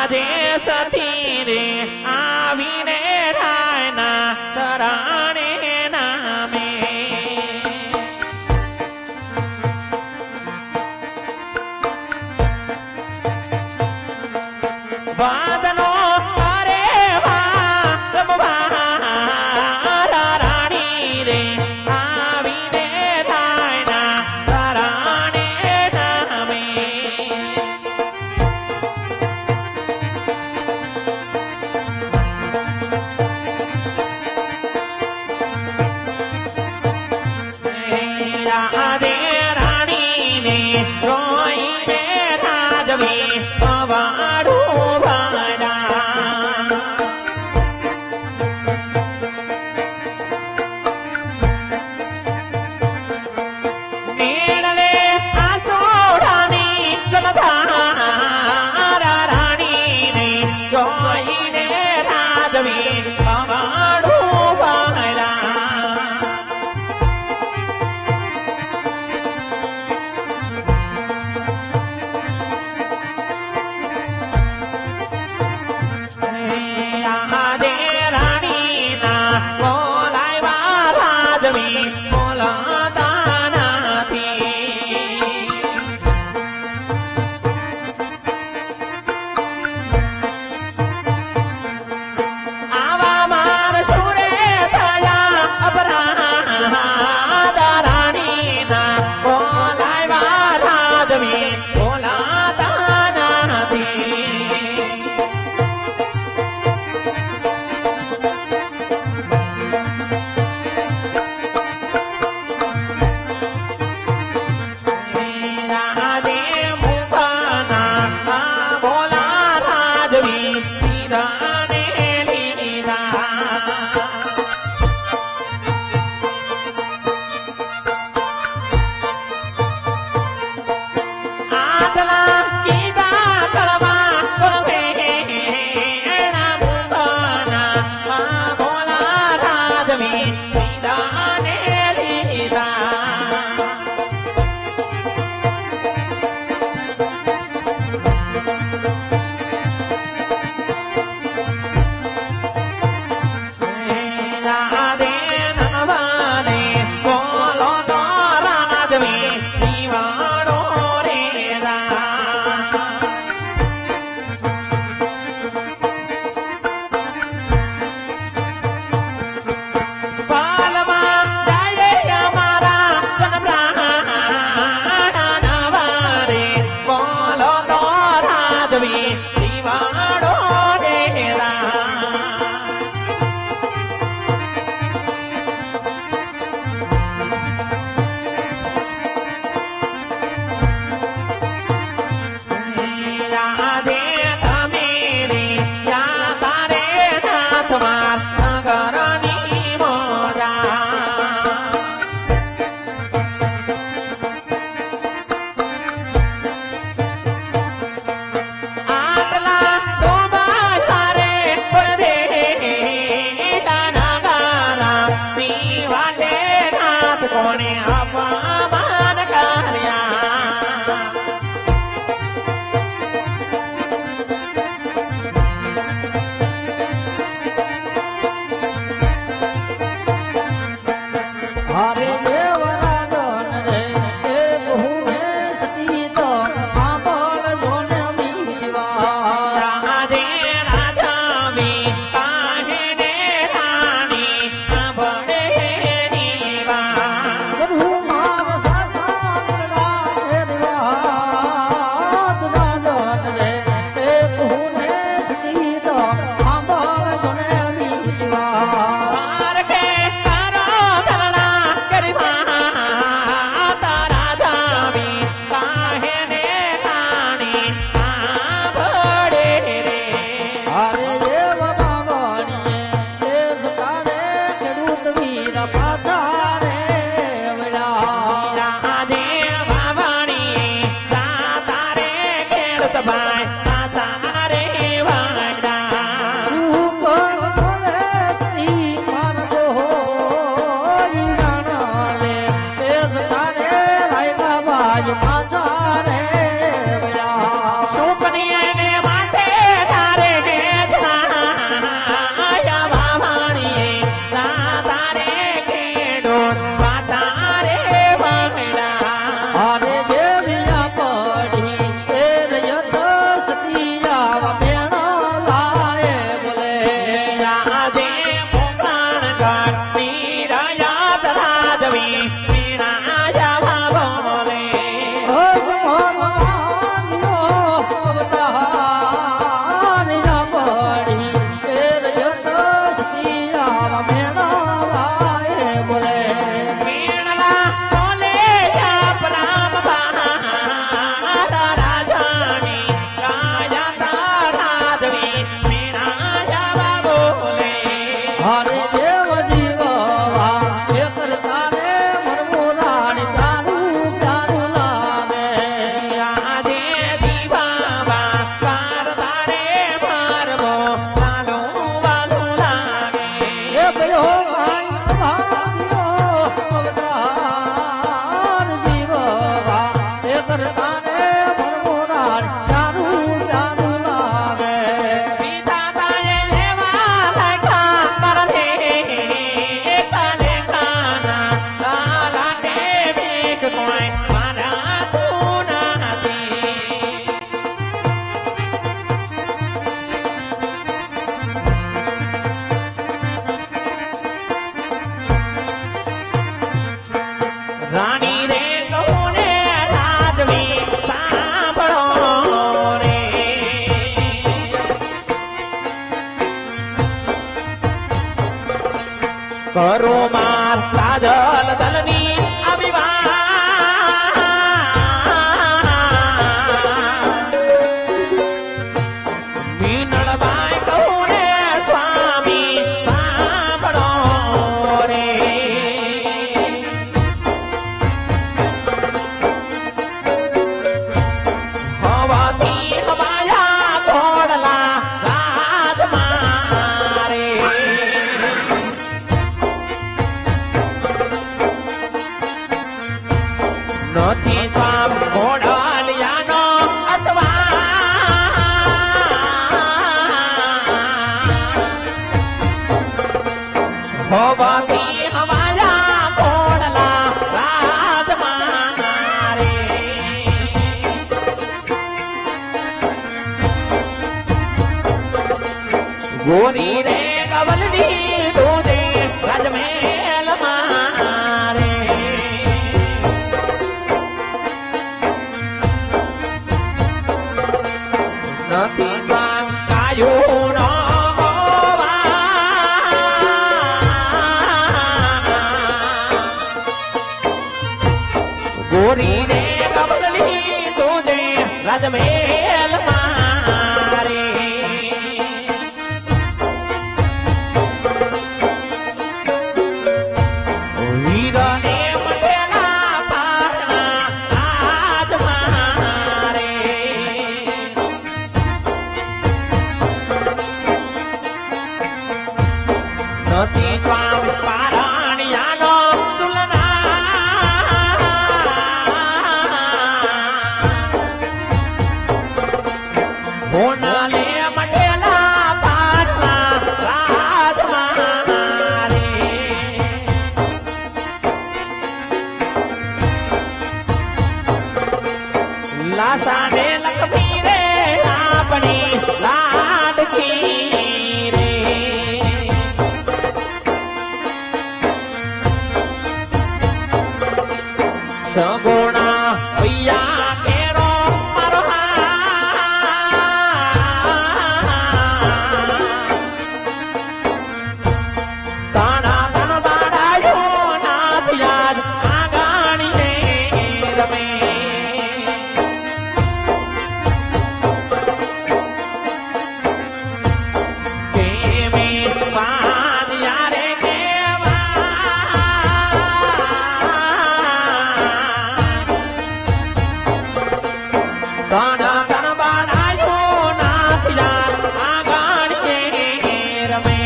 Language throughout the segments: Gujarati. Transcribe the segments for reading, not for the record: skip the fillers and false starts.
આદેશથી રે આવીને રાયના શરણે નામે વાદનો અરે વા રાણી રે આવીને રાયના શરણે નામે રાધે રાણીને રોઈને રાજવી અવાડું વાડા મેળવે આસોડાની જલધારા રાણીને જોઈને રાજવી અવાડું વાડા રાધે રાણીના બોલાવ્યા રાજવી બોલાતા નથી આવા માર સુરે થયા અપરાધા રાણીના બોલાવ્યા રાજવી બોલાતા નથી રાધે મુખના બોલા રાજવી લીધાને લીધા આટલા કીધા કરવા કરવે એના મુખના બોલા રાજવી લીધાને લીધા રાધે નવાને બોલો તો રાજવી દીવાણો રે પાલમાં જાય અમારા જનપ્રાણ નવારે બોલો તો રાજવી દીવાણો રે રાધે તમે રે યા તારે નાથમાં નગરની મોરા આટલા ડોબા સારે પડદે દાના ગારા પીવાટે નાથ કોને અપમાન કર્યા હરે દેવરાજન રે એ બહુ સતી તો આપણ જોને મીવા રાધે રાધાવી કાહે ને રાણી ભણે દીવા પ્રભુ કરો માર કાજલ દલની મીનળબાઈ કહું રે સ્વામી સાંભળો રે હવાથી હવાયા તોડલા રાજ મારે નથી સ્વામ ઘોડલિયાનો અસવા હોવાથી હવાયા તોડલા રાજ મારે ગોરી રે કવલની દૂધે રાજમેલ મારે નથી સ્વામ કાયું નો ગોરી રે કવલની દૂધે રાજમેલ મારે વીરને મટેલા પારણા આજ મારે નથી સ્વામ પારણિયાનો હોનાલે મટેલા પાટલા રાજ મારે લાસાને લખમી રે આપણી લાડકી રે સગુણા ભૈયા કેરો મારો તાણા તન બાડાયો નાથ યાદ આગાણીને રમે કેમે પાદિયા રે તાણા તન બાડાયો નાથ યાદ આગાણીને રમે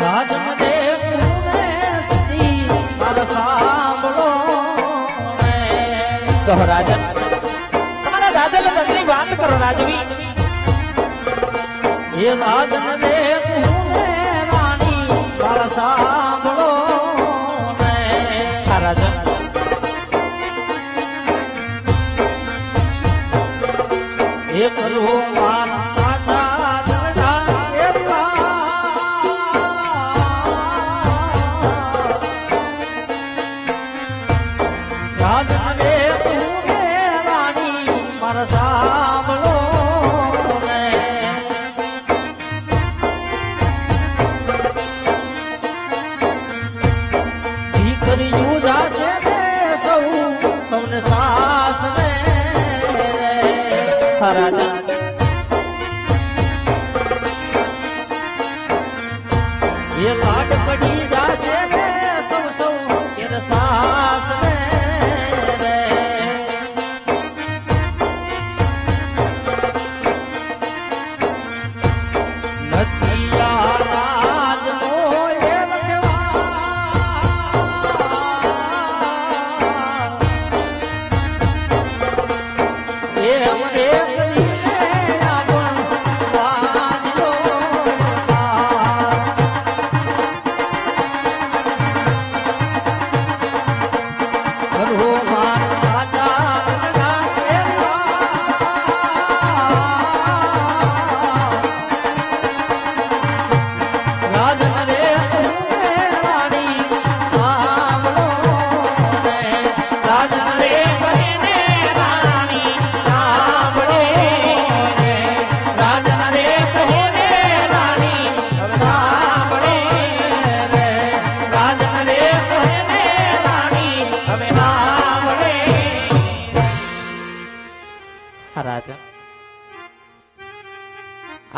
રાજમદેવ ને સતી મારા સાંભળો રે. કહો રાજન તમારા દાદા લગ્નની વાત કરો રાજવી એ રાજમદેવ ને રાણી મારા સાંભળો રે. હા રાજન એ કરું મારા સાચા દરડા એવા. રાજમદેવ ને રાણી મારા સાંભળો રે. દીકરીયું જાશે ને સૌને સાસ ને રે. હા રાજન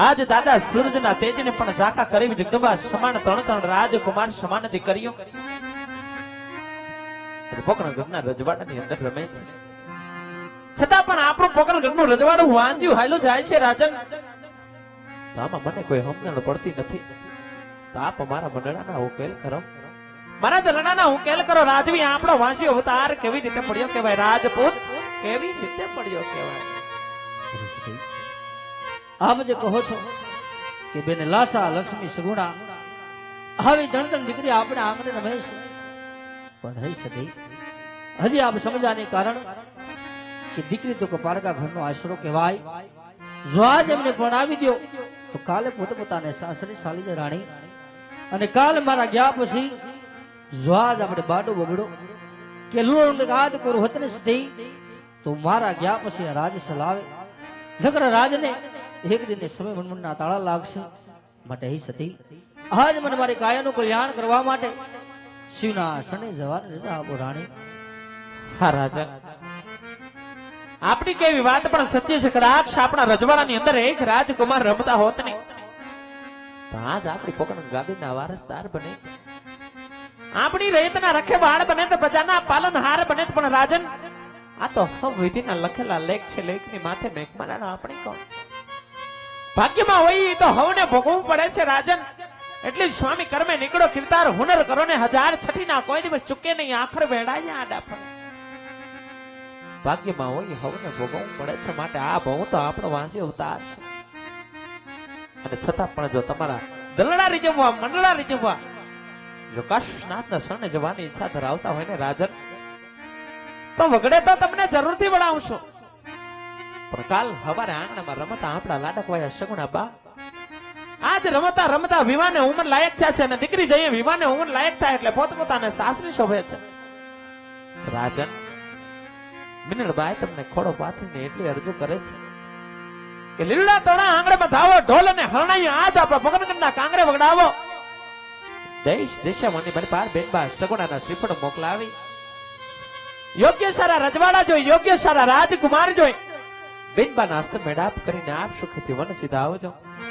આજ દાદા સૂરજના તેજને પણ ઝાકા કરી જગદંબા સમાન ત્રણ રાજકુમાર સમાન દીકરીઓ પોકરણગઢના રજવાડાની અંદર રમે છે. છતાં પણ આપણું પોકરણગઢનું રજવાડું વાંજ્યું હાલ્યું જાય છે રાજન. તો આમાં મને કોઈ સમજણ પડતી નથી. તો આપ મારા મંડળાના ઉકેલ કરો, મારા દલડાના ઉકેલ કરો. રાજવી આપણો વાંસ્યો અવતાર કેવી રીતે પડ્યો કહેવાય, રાજપૂત કેવી રીતે પડ્યો કહેવાય. આપ જે કહો છો કે બેન લાસા લક્ષ્મી સગુણા આવી દણદણ દીકરી આપણે આંગણે રમે છે, પણ હઈ સદી હજી આપ સમજાને કારણ કે દીકરી તો કપાળકા ઘરનો આશરો કહેવાય. જો આજ એમને પરણાવી દો તો કાલે પોતપોતાને સાસરે સાલી જાય રાણી, અને કાલ મારા ગયા પછી જો આજ આપણે બાડો બગડો કે લુણ ગાદ કોર હોતને સદી તો મારા ગયા પછી રાજ સલાવે નગર રાજને એક દિન સમય મનમનના તાળા લાગશે. માટે હી સતી આજ મને મારી કાયાનું કલ્યાણ કરવા માટે શિવના શરણે જવાની રજા આપો રાણી. હા રાજા, આપણી કેવી વાત પણ સત્ય છે. કદાચ આપણા રજવાડાની અંદર એક રાજકુમાર રમતા હોત ને તો આજ આપણી પોકરણ ગાદીના વારસદાર બને, આપણી રયતના રખેવાળ બને, તો પ્રજાના પાલનહાર બને. પણ રાજન આ તો વિધિના લખેલા લેખ છે, લેખની માથે મેઘમારાનો આપણે કોણ? ભાગ્યમાં હોય તો હવને ભોગવવું પડે છે રાજન. એટલે સ્વામી કર્મે નીકળો કીર્તાર હુનર કરો ને 1000 છઠ્ઠીના કોઈ દિવસ ચૂકે નહીં, આખર વેડાયા આડા ફરે. ભાગ્યમાં હોય હવને ભોગવવું પડે છે. માટે આ ભવ તો આપણો વાંચી અવતાર છે. અને છતાં પણ જો તમારા દલડા રીજવવા મંડળા રીજવવા જો કાશનાથના શરણે જવાની ઈચ્છા ધરાવતા હોય ને રાજન, તો વગડે તો તમને જરૂરથી વળાવશો. પણ કાલ હવારે આંગણામાં રમતા આપણા લાડકવાયા સગુણા બા આજ રમતા રમતા વિવાને ઉંમર લાયક થયા છે, અને દીકરી જઈએ વિવાને ઉંમર લાયક થાય એટલે પોતપોતાને સાસરી શોભે છે. રાજન મિનળબાઈ તમને ખોડો પાથરીને એટલી અરજુ કરે છે કે લીલડા તોડા આંગણામાં ધાવો, ઢોલ અને હરણાઈ આજ આપણા પોકરણગઢના કાંગરે વગડાવો. દેશ દેશામાંની બને પાર બેનબા સગુણાના શ્રીફળ મોકલાવી યોગ્ય સારા રજવાડા જોઈ, યોગ્ય સારા રાજકુમાર જોઈ બેનબાના હસ્તે મેળાપ કરીને આપ સુખથી વન સીધા આવજો.